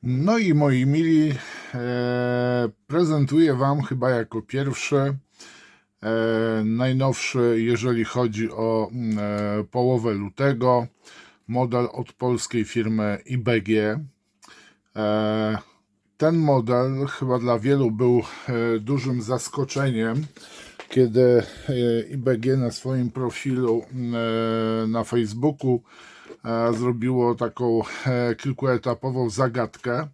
No i moi mili, prezentuję Wam chyba jako pierwszy, najnowszy, jeżeli chodzi o połowę lutego, model od polskiej firmy IBG. Ten model chyba dla wielu był dużym zaskoczeniem, kiedy IBG na swoim profilu na Facebooku zrobiło taką kilkuetapową zagadkę.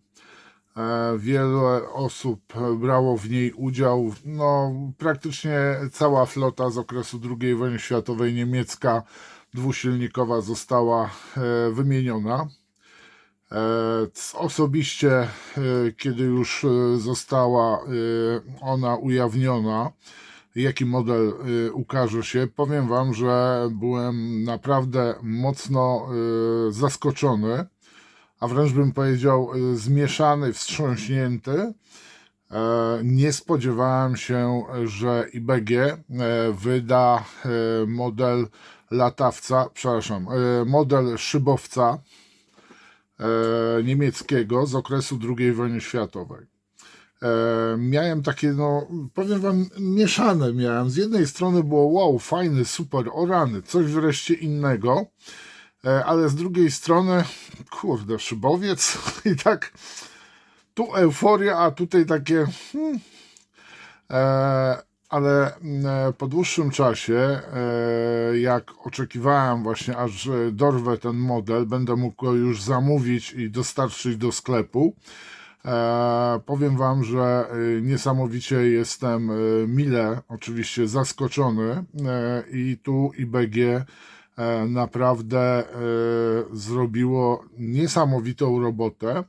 Wiele osób brało w niej udział. No, praktycznie cała flota z okresu II wojny światowej niemiecka dwusilnikowa została wymieniona. Osobiście, kiedy już została ona ujawniona, jaki model ukaże się, powiem Wam, że byłem naprawdę mocno zaskoczony, a wręcz bym powiedział zmieszany, wstrząśnięty. Nie spodziewałem się, że IBG wyda model latawca, przepraszam, model szybowca niemieckiego z okresu II wojny światowej. Miałem takie, no powiem Wam, mieszane miałem. Z jednej strony było wow, fajny, super, o rany, coś wreszcie innego, ale z drugiej strony, kurde, szybowiec i tak tu euforia, a tutaj takie ale po dłuższym czasie, jak oczekiwałem właśnie, aż dorwę ten model, będę mógł go już zamówić i dostarczyć do sklepu, powiem Wam, że niesamowicie jestem mile oczywiście zaskoczony i tu IBG naprawdę zrobiło niesamowitą robotę.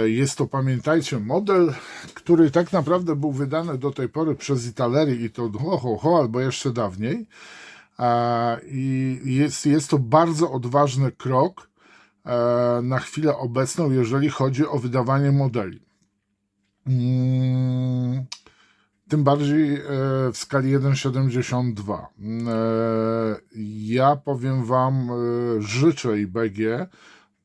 Jest to, pamiętajcie, model, który tak naprawdę był wydany do tej pory przez Italerii i to albo jeszcze dawniej. I jest to bardzo odważny krok na chwilę obecną, jeżeli chodzi o wydawanie modeli. Tym bardziej w skali 1,72. Ja powiem Wam, życzę IBG,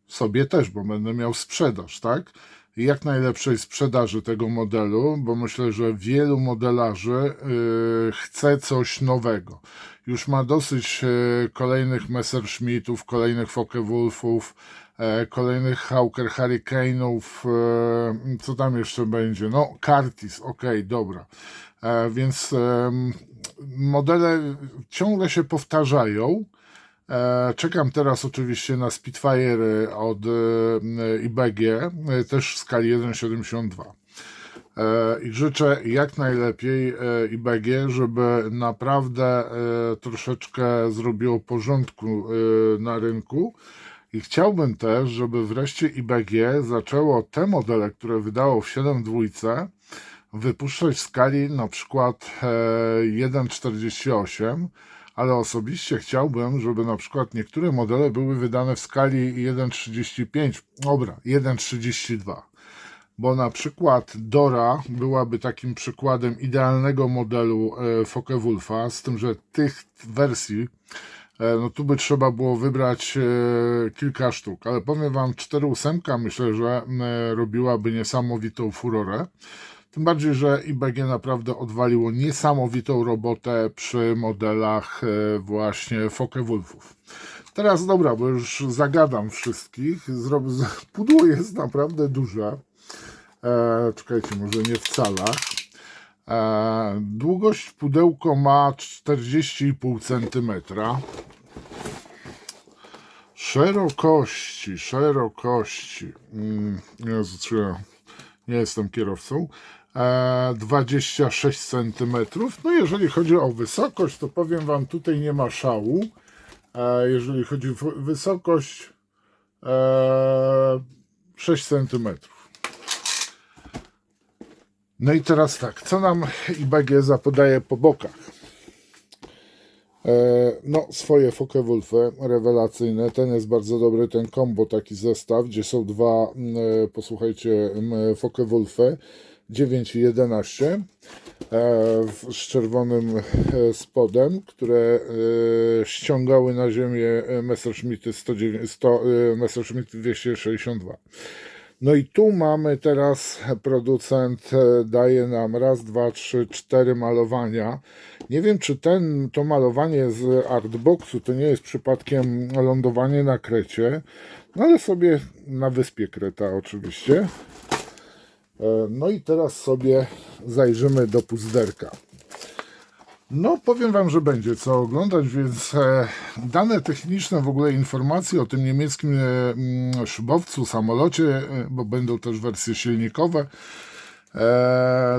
sobie też, bo będę miał sprzedaż, tak? Jak najlepszej sprzedaży tego modelu, bo myślę, że wielu modelarzy chce coś nowego. Już ma dosyć kolejnych Messerschmittów, kolejnych Focke-Wulfów, kolejnych Hawker Hurricane'ów, co tam jeszcze będzie? No, Curtiss, dobra. Więc modele ciągle się powtarzają. Czekam teraz oczywiście na Spitfire od IBG, też w skali 1,72. I życzę jak najlepiej IBG, żeby naprawdę troszeczkę zrobiło porządku na rynku. I chciałbym też, żeby wreszcie IBG zaczęło te modele, które wydało w 7.2, wypuszczać w skali na przykład 1,48, ale osobiście chciałbym, żeby na przykład niektóre modele były wydane w skali 1,35, 1,32, bo na przykład Dora byłaby takim przykładem idealnego modelu Focke-Wulfa, z tym, że tych wersji, no tu by trzeba było wybrać kilka sztuk, ale powiem Wam, 4.8 myślę, że robiłaby niesamowitą furorę. Tym bardziej, że IBG naprawdę odwaliło niesamowitą robotę przy modelach właśnie Focke-Wulfów. Teraz dobra, bo już zagadam wszystkich. Pudło jest naprawdę duże. Czekajcie, może nie w calach. Długość pudełko ma 40,5 cm. Szerokości. Jezu, nie jestem kierowcą. 26 cm. No jeżeli chodzi o wysokość, to powiem Wam, tutaj nie ma szału. Jeżeli chodzi o wysokość, 6 cm. No i teraz tak, co nam IBG zapodaje po bokach? No, swoje Focke-Wulfy rewelacyjne. Ten jest bardzo dobry, ten combo, taki zestaw, gdzie są dwa, posłuchajcie, Focke-Wulfy 9 i 11 z czerwonym spodem, które ściągały na ziemię Messerschmitty 262. No i tu mamy teraz, producent daje nam raz, dwa, trzy, cztery malowania. Nie wiem, czy to malowanie z Artboxu to nie jest przypadkiem lądowanie na Krecie, no ale sobie na wyspie Kreta oczywiście. No i teraz sobie zajrzymy do puzderka. No, powiem Wam, że będzie co oglądać, więc dane techniczne, w ogóle informacje o tym niemieckim szybowcu, samolocie, bo będą też wersje silnikowe,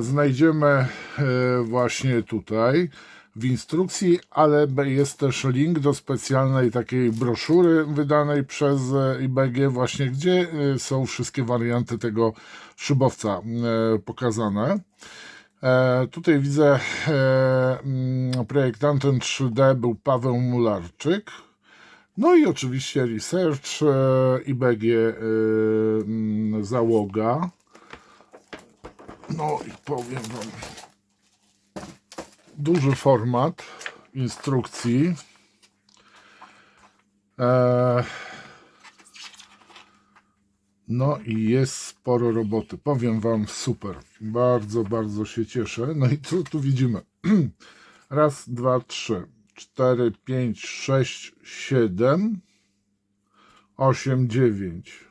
znajdziemy właśnie tutaj w instrukcji, ale jest też link do specjalnej takiej broszury wydanej przez IBG właśnie, gdzie są wszystkie warianty tego szybowca pokazane. Tutaj widzę, projektantem 3D był Paweł Mularczyk. No i oczywiście research, IBG, załoga. No i powiem Wam, duży format instrukcji. No i jest sporo roboty. Powiem Wam, super. Bardzo, bardzo się cieszę. No i co tu widzimy? Raz, dwa, trzy, cztery, pięć, sześć, siedem, osiem, dziewięć.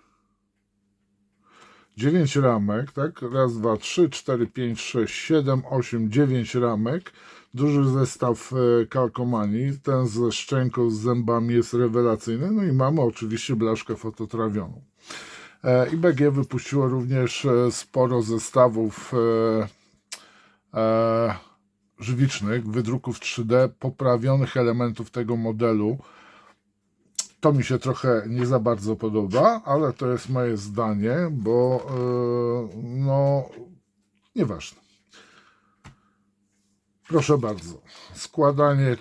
9 ramek, tak? Raz, dwa, trzy, cztery, pięć, sześć, siedem, osiem, 9 ramek. Duży zestaw kalkomanii. Ten ze szczęką, z zębami jest rewelacyjny. No i mamy oczywiście blaszkę fototrawioną. IBG wypuściło również sporo zestawów żywicznych, wydruków 3D, poprawionych elementów tego modelu. To mi się trochę nie za bardzo podoba, ale to jest moje zdanie, bo no nieważne. Proszę bardzo, składanie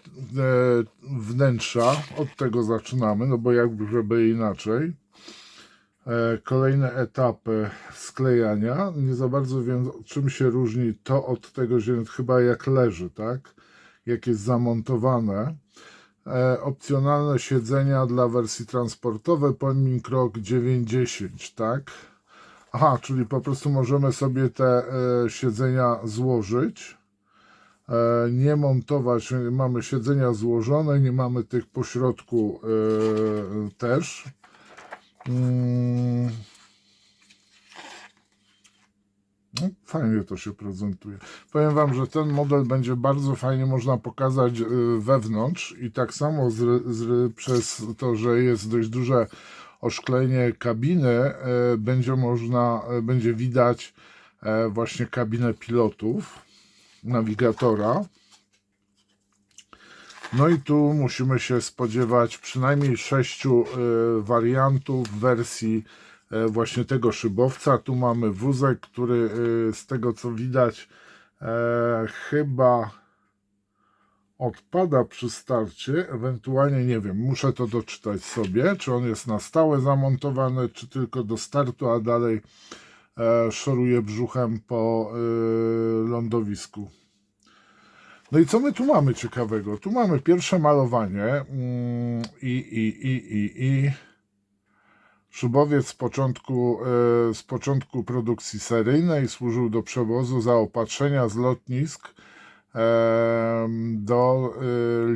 wnętrza, od tego zaczynamy, no bo jakby żeby inaczej. Kolejne etapy sklejania. Nie za bardzo wiem, czym się różni to od tego, że chyba jak leży, tak? Jak jest zamontowane. Opcjonalne siedzenia dla wersji transportowej, pomnik krok 9-10, tak? Aha, czyli po prostu możemy sobie te siedzenia złożyć. Nie montować, mamy siedzenia złożone, nie mamy tych pośrodku też. No, fajnie to się prezentuje. Powiem Wam, że ten model będzie bardzo fajnie można pokazać wewnątrz i tak samo przez to, że jest dość duże oszklenie kabiny, będzie widać właśnie kabinę pilotów, nawigatora. No i tu musimy się spodziewać przynajmniej 6 wariantów wersji właśnie tego szybowca. Tu mamy wózek, który z tego co widać chyba odpada przy starcie, ewentualnie nie wiem, muszę to doczytać sobie, czy on jest na stałe zamontowany, czy tylko do startu, a dalej szoruje brzuchem po lądowisku. No i co my tu mamy ciekawego? Tu mamy pierwsze malowanie i szybowiec z początku produkcji seryjnej służył do przewozu zaopatrzenia z lotnisk do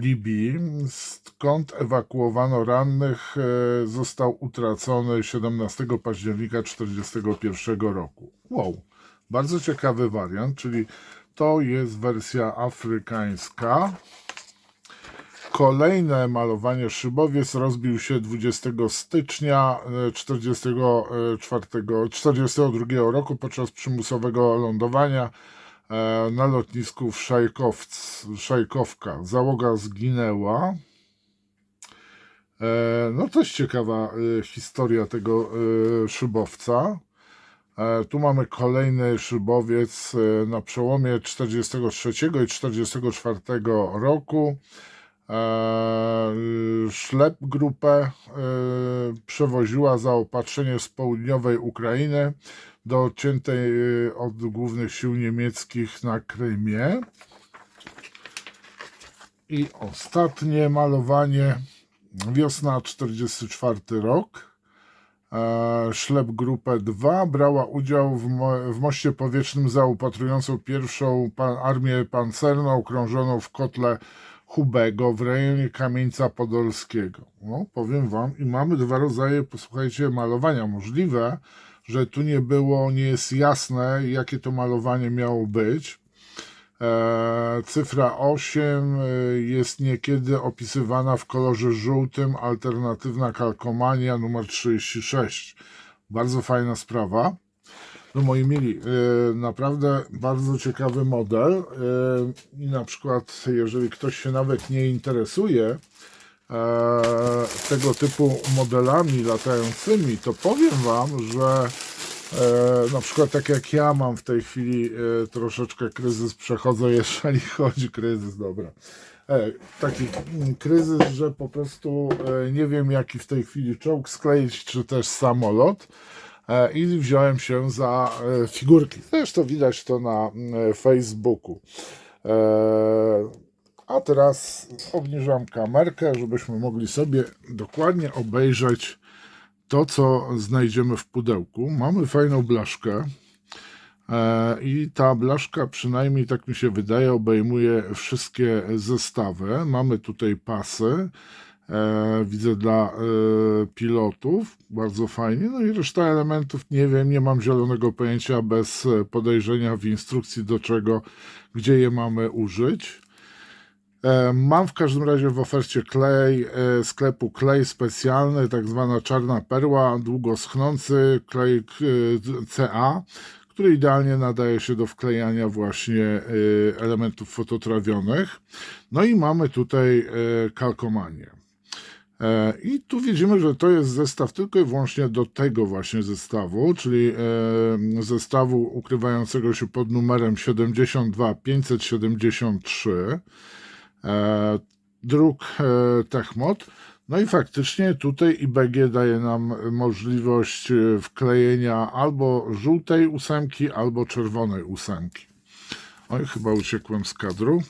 Libii, skąd ewakuowano rannych, został utracony 17 października 1941 roku. Wow, bardzo ciekawy wariant, czyli to jest wersja afrykańska. Kolejne malowanie szybowiec rozbił się 20 stycznia 1942 roku podczas przymusowego lądowania na lotnisku w Szajkowka. Załoga zginęła. No to jest ciekawa historia tego szybowca. Tu mamy kolejny szybowiec na przełomie 43 i 44 roku. Szlep grupę przewoziła zaopatrzenie z południowej Ukrainy do odciętej od głównych sił niemieckich na Krymie. I ostatnie malowanie, wiosna 44 rok. Szlep Grupę 2 brała udział w moście powietrznym zaopatrującą pierwszą armię pancerną krążoną w kotle Hubego w rejonie Kamieńca Podolskiego. No, powiem wam, i mamy dwa rodzaje, posłuchajcie, malowania. Możliwe, że tu nie jest jasne, jakie to malowanie miało być. Cyfra 8 jest niekiedy opisywana w kolorze żółtym, alternatywna kalkomania numer 36. Bardzo fajna sprawa. No moi mili, naprawdę bardzo ciekawy model i na przykład jeżeli ktoś się nawet nie interesuje tego typu modelami latającymi, to powiem wam, że na przykład tak jak ja mam w tej chwili troszeczkę kryzys, przechodzę, jeżeli chodzi kryzys, dobra. Taki kryzys, że po prostu nie wiem jaki w tej chwili czołg skleić, czy też samolot. I wziąłem się za figurki. Zresztą widać to na Facebooku. A teraz obniżam kamerkę, żebyśmy mogli sobie dokładnie obejrzeć to, co znajdziemy w pudełku. Mamy fajną blaszkę i ta blaszka, przynajmniej tak mi się wydaje, obejmuje wszystkie zestawy. Mamy tutaj pasy, widzę dla pilotów, bardzo fajnie. No i reszta elementów, nie wiem, nie mam zielonego pojęcia, bez podejrzenia w instrukcji do czego, gdzie je mamy użyć. Mam w każdym razie w ofercie klej sklepu klej specjalny, tak zwana czarna perła, długo schnący klej CA, który idealnie nadaje się do wklejania właśnie elementów fototrawionych. No i mamy tutaj kalkomanię. I tu widzimy, że to jest zestaw tylko i wyłącznie do tego właśnie zestawu, czyli zestawu ukrywającego się pod numerem 72573. Druk Techmod. No i faktycznie tutaj IBG daje nam możliwość wklejenia albo żółtej ósemki, albo czerwonej ósemki. Oj, chyba uciekłem z kadru.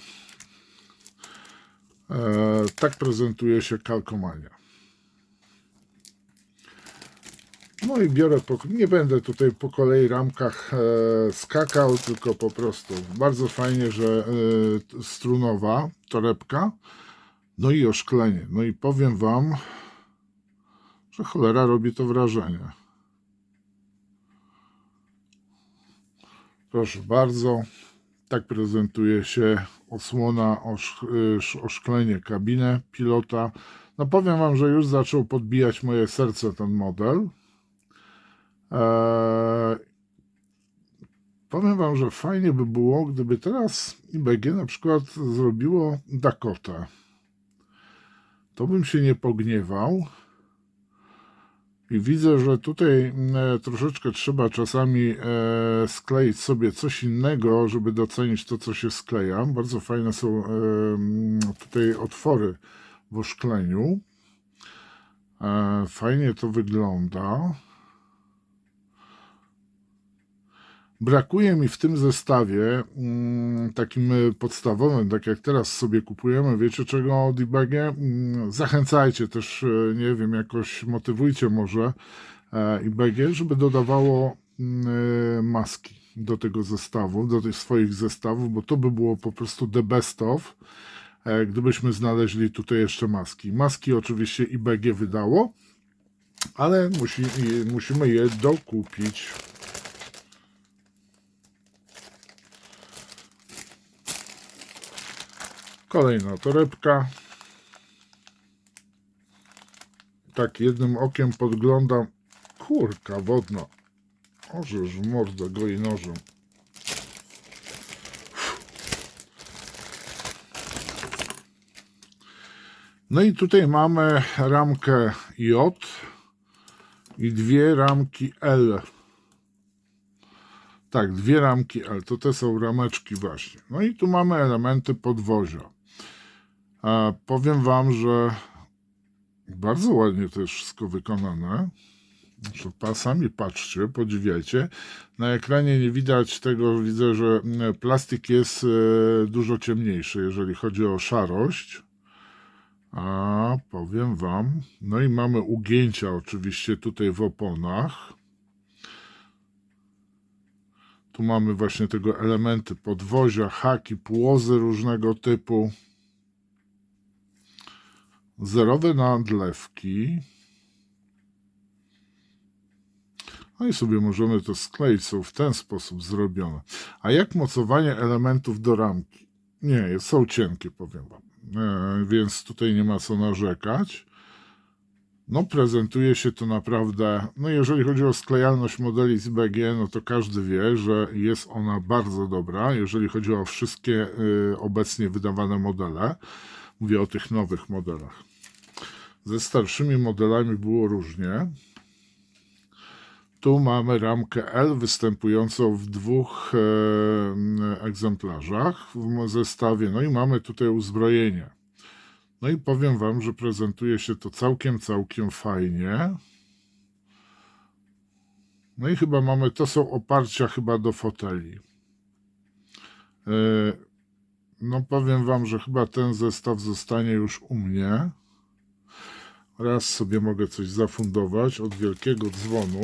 Tak prezentuje się kalkomania. No i biorę, nie będę tutaj po kolei ramkach skakał, tylko po prostu bardzo fajnie, że strunowa torebka, no i oszklenie. No i powiem wam, że cholera robi to wrażenie. Proszę bardzo, tak prezentuje się osłona, oszklenie kabiny pilota. No powiem wam, że już zaczął podbijać moje serce ten model. Powiem wam, że fajnie by było, gdyby teraz IBG na przykład zrobiło Dakotę. To bym się nie pogniewał. I widzę, że tutaj troszeczkę trzeba czasami skleić sobie coś innego, żeby docenić to, co się skleja. Bardzo fajne są tutaj otwory w oszkleniu. Fajnie to wygląda. Brakuje mi w tym zestawie takim podstawowym, tak jak teraz sobie kupujemy, wiecie czego od IBG? Zachęcajcie też, nie wiem, jakoś motywujcie może IBG, żeby dodawało maski do tego zestawu, do tych swoich zestawów, bo to by było po prostu the best of, gdybyśmy znaleźli tutaj jeszcze maski. Maski oczywiście IBG wydało, ale musimy je dokupić. Kolejna torebka. Tak jednym okiem podglądam. Kurka wodna. Orzesz w mordę goi nożem. No i tutaj mamy ramkę J i dwie ramki L. Tak, dwie ramki L. To te są rameczki właśnie. No i tu mamy elementy podwozia. Powiem wam, że bardzo ładnie to jest wszystko wykonane. Sami patrzcie, podziwiajcie. Na ekranie nie widać tego, widzę, że plastik jest dużo ciemniejszy, jeżeli chodzi o szarość. A powiem wam, no i mamy ugięcia oczywiście tutaj w oponach. Tu mamy właśnie tego elementy podwozia, haki, płozy różnego typu. Zerowe nadlewki. No i sobie możemy to skleić, są w ten sposób zrobione. A jak mocowanie elementów do ramki? Nie, są cienkie, powiem wam. Więc tutaj nie ma co narzekać. No prezentuje się to naprawdę, no jeżeli chodzi o sklejalność modeli z BG, no to każdy wie, że jest ona bardzo dobra, jeżeli chodzi o wszystkie obecnie wydawane modele. Mówię o tych nowych modelach. Ze starszymi modelami było różnie. Tu mamy ramkę L występującą w dwóch egzemplarzach w zestawie. No i mamy tutaj uzbrojenie. No i powiem wam, że prezentuje się to całkiem fajnie. No i chyba mamy, to są oparcia chyba do foteli. No powiem wam, że chyba ten zestaw zostanie już u mnie. Raz sobie mogę coś zafundować od wielkiego dzwonu.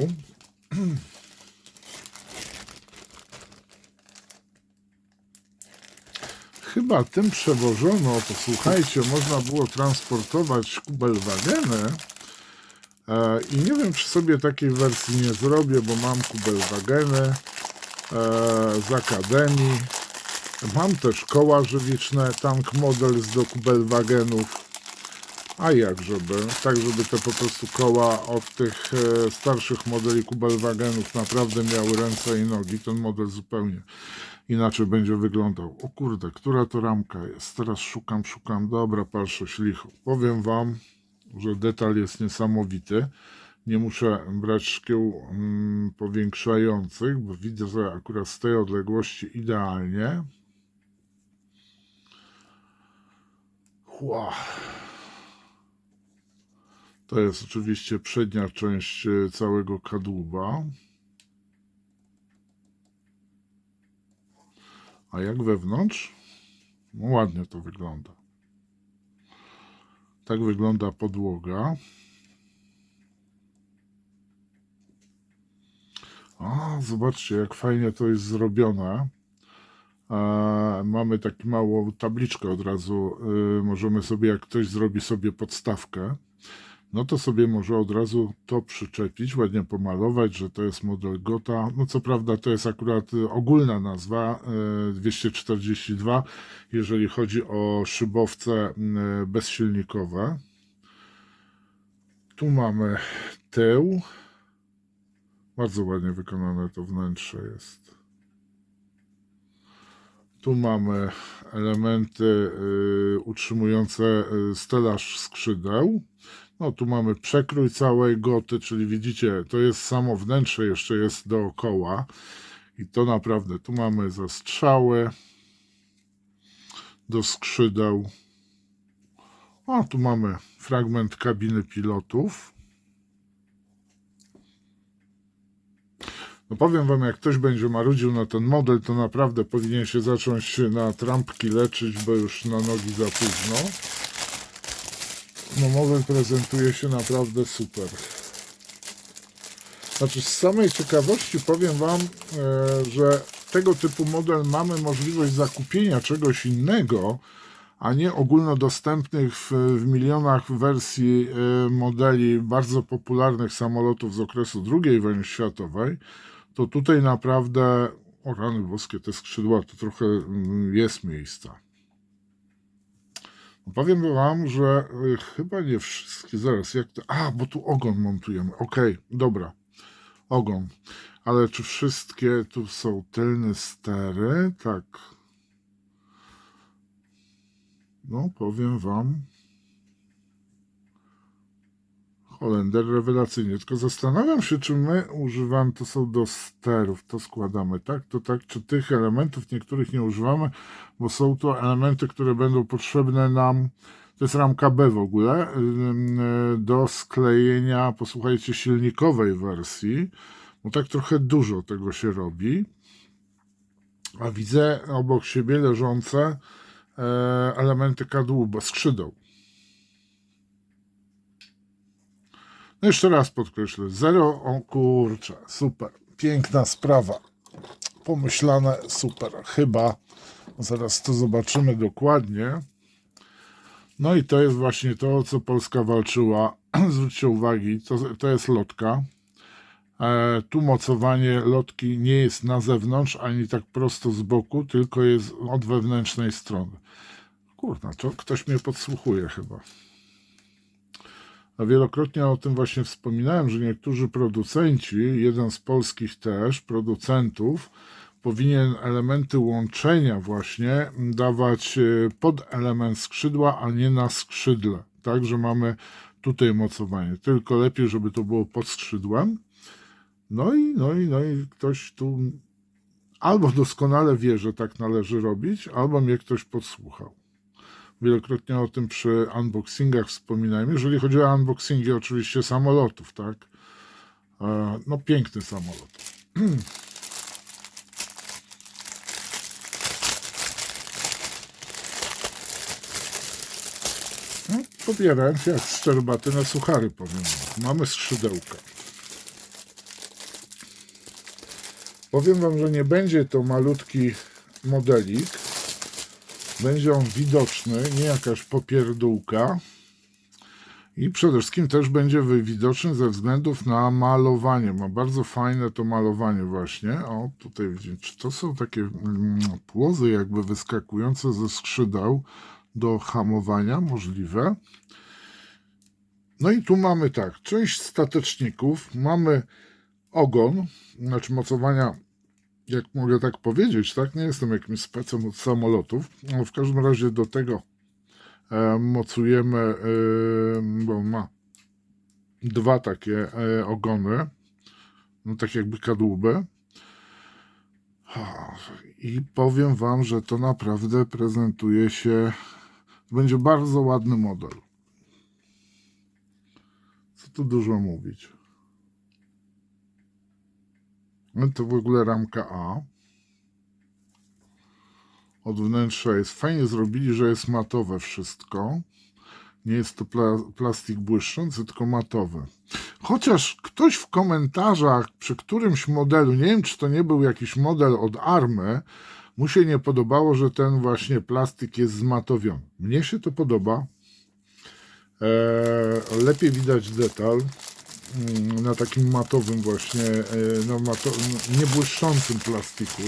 Chyba tym przewożono, posłuchajcie, można było transportować kubelwageny. I nie wiem, czy sobie takiej wersji nie zrobię, bo mam kubelwageny z Akademii. Mam też koła żywiczne, tank models do kubelwagenów. A jak żeby? Tak, żeby te po prostu koła od tych starszych modeli kubelwagenów naprawdę miały ręce i nogi. Ten model zupełnie inaczej będzie wyglądał. O kurde, która to ramka jest? Teraz szukam. Dobra, patrzę, licho. Powiem wam, że detal jest niesamowity. Nie muszę brać szkieł powiększających, bo widzę, że akurat z tej odległości idealnie. Wow. To jest oczywiście przednia część całego kadłuba. A jak wewnątrz? No ładnie to wygląda. Tak wygląda podłoga. O, zobaczcie, jak fajnie to jest zrobione. Mamy taką małą tabliczkę od razu. Możemy sobie, jak ktoś zrobi sobie podstawkę, no to sobie może od razu to przyczepić, ładnie pomalować, że to jest model Gota. No co prawda to jest akurat ogólna nazwa 242, jeżeli chodzi o szybowce bezsilnikowe. Tu mamy tył. Bardzo ładnie wykonane to wnętrze jest. Tu mamy elementy utrzymujące stelaż skrzydeł. No tu mamy przekrój całej goty, czyli widzicie, to jest samo wnętrze, jeszcze jest dookoła. I to naprawdę, tu mamy zastrzały do skrzydeł. O, tu mamy fragment kabiny pilotów. No powiem wam, jak ktoś będzie marudził na ten model, to naprawdę powinien się zacząć na trampki leczyć, bo już na nogi za późno. No model prezentuje się naprawdę super. Znaczy z samej ciekawości powiem wam, że tego typu model mamy możliwość zakupienia czegoś innego, a nie ogólnodostępnych w milionach wersji modeli bardzo popularnych samolotów z okresu II wojny światowej. To tutaj naprawdę, o rany boskie, te skrzydła, to trochę jest miejsca. Powiem wam, że chyba nie wszystkie, zaraz, jak to, bo tu ogon montujemy, okej, dobra, ogon, ale czy wszystkie, tu są tylne stery, tak, no powiem wam, Holender rewelacyjnie, tylko zastanawiam się, czy my używamy, to są do sterów, to składamy, tak, to tak, czy tych elementów niektórych nie używamy, bo są to elementy, które będą potrzebne nam, to jest ramka B w ogóle, do sklejenia, posłuchajcie, silnikowej wersji, bo tak trochę dużo tego się robi, a widzę obok siebie leżące elementy kadłuba, skrzydeł. No jeszcze raz podkreślę, 0, o kurczę, super, piękna sprawa, pomyślane, super, chyba, zaraz to zobaczymy dokładnie. No i to jest właśnie to, o co Polska walczyła. Zwróćcie uwagi, to jest lotka. Tu mocowanie lotki nie jest na zewnątrz, ani tak prosto z boku, tylko jest od wewnętrznej strony. Kurna, to ktoś mnie podsłuchuje chyba. A wielokrotnie o tym właśnie wspominałem, że niektórzy producenci, jeden z polskich też producentów, powinien elementy łączenia właśnie dawać pod element skrzydła, a nie na skrzydle. Tak, że mamy tutaj mocowanie. Tylko lepiej, żeby to było pod skrzydłem. No i ktoś tu albo doskonale wie, że tak należy robić, albo mnie ktoś podsłuchał. Wielokrotnie o tym przy unboxingach wspominałem. Jeżeli chodzi o unboxingi oczywiście samolotów, tak? No piękny samolot. No, pobierając jak szczerbaty na suchary, powiem. Mamy skrzydełka. Powiem wam, że nie będzie to malutki modelik. Będzie on widoczny, nie jakaś popierdółka. I przede wszystkim też będzie widoczny ze względów na malowanie. Ma bardzo fajne to malowanie właśnie. O, tutaj widzicie, czy to są takie płozy jakby wyskakujące ze skrzydeł do hamowania, możliwe. No i tu mamy tak, część stateczników, mamy ogon, znaczy mocowania, jak mogę tak powiedzieć, tak? Nie jestem jakimś specem od samolotów. No, w każdym razie do tego mocujemy, bo ma dwa takie ogony, no tak jakby kadłuby. I powiem wam, że to naprawdę prezentuje się, będzie bardzo ładny model. Co tu dużo mówić. No to w ogóle ramka A. Od wnętrza jest fajnie zrobili, że jest matowe wszystko. Nie jest to plastik błyszczący, tylko matowy. Chociaż ktoś w komentarzach przy którymś modelu, nie wiem czy to nie był jakiś model od Army, mu się nie podobało, że ten właśnie plastik jest zmatowiony. Mnie się to podoba. Lepiej widać detal na takim matowym właśnie, niebłyszczącym plastiku.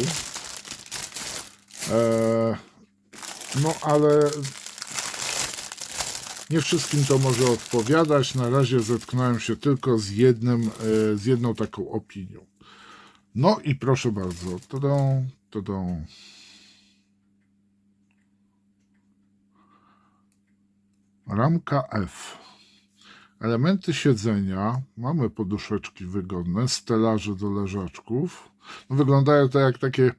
No ale nie wszystkim to może odpowiadać. Na razie zetknąłem się tylko z jedną taką opinią. No i proszę bardzo. Tadą. Ramka F. Elementy siedzenia. Mamy poduszeczki wygodne, stelaże do leżaczków. No, wyglądają to jak takie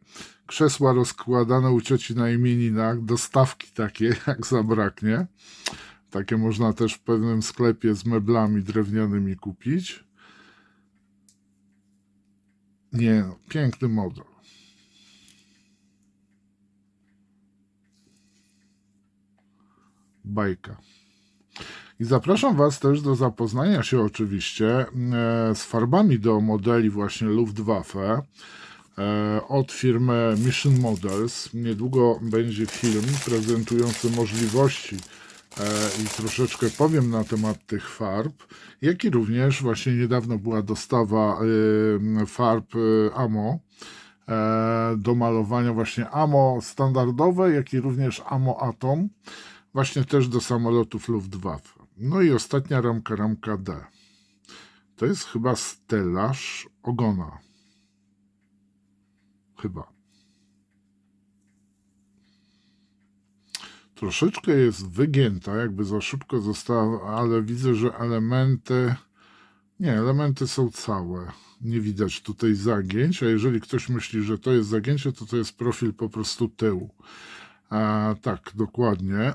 krzesła rozkładane u cioci na imieninach, dostawki takie, jak zabraknie. Takie można też w pewnym sklepie z meblami drewnianymi kupić. Nie, piękny model. Bajka. I zapraszam Was też do zapoznania się oczywiście z farbami do modeli właśnie Luftwaffe od firmy Mission Models. Niedługo będzie film prezentujący możliwości i troszeczkę powiem na temat tych farb, jak i również właśnie niedawno była dostawa farb AMO do malowania właśnie AMO standardowe, jak i również AMO Atom, właśnie też do samolotów Luftwaffe. No i ostatnia ramka, ramka D. To jest chyba stelaż ogona. Chyba. Troszeczkę jest wygięta, jakby za szybko została, ale widzę, że elementy są całe. Nie widać tutaj zagięć, a jeżeli ktoś myśli, że to jest zagięcie, to jest profil po prostu tyłu. Tak, dokładnie.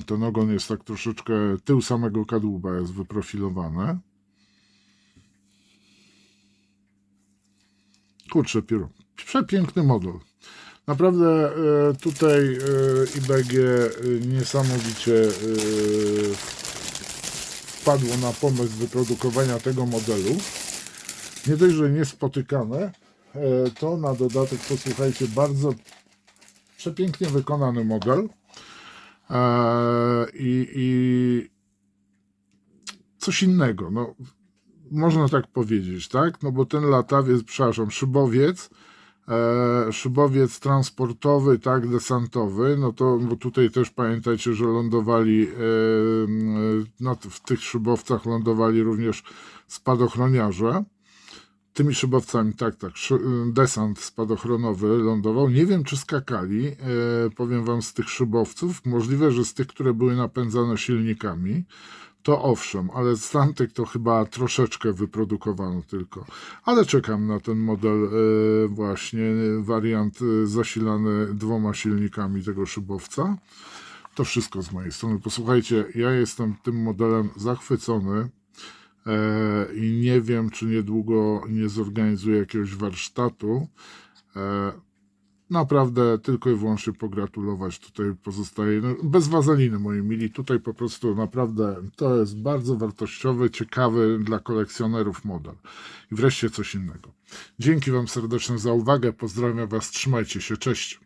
Ten ogon jest tak troszeczkę, tył samego kadłuba jest wyprofilowany. Kurczę, pióro. Przepiękny model. Naprawdę tutaj IBG niesamowicie wpadło na pomysł wyprodukowania tego modelu. Nie dość, że niespotykane, to na dodatek, posłuchajcie, bardzo przepięknie wykonany model. I coś innego, no, można tak powiedzieć, tak? No bo ten latawiec, przepraszam, szybowiec transportowy, tak, desantowy, no to bo tutaj też pamiętajcie, że lądowali w tych szybowcach lądowali również spadochroniarze. Tymi szybowcami, tak, desant spadochronowy lądował. Nie wiem, czy skakali, powiem wam, z tych szybowców. Możliwe, że z tych, które były napędzane silnikami, to owszem, ale z tamtych to chyba troszeczkę wyprodukowano tylko. Ale czekam na ten model, właśnie wariant zasilany 2 silnikami tego szybowca. To wszystko z mojej strony. Posłuchajcie, ja jestem tym modelem zachwycony. I nie wiem, czy niedługo nie zorganizuję jakiegoś warsztatu. Naprawdę tylko i wyłącznie pogratulować. Tutaj pozostaje, no, bez wazeliny, moi mili. Tutaj po prostu naprawdę to jest bardzo wartościowy, ciekawy dla kolekcjonerów model. I wreszcie coś innego. Dzięki wam serdecznie za uwagę. Pozdrawiam was. Trzymajcie się. Cześć.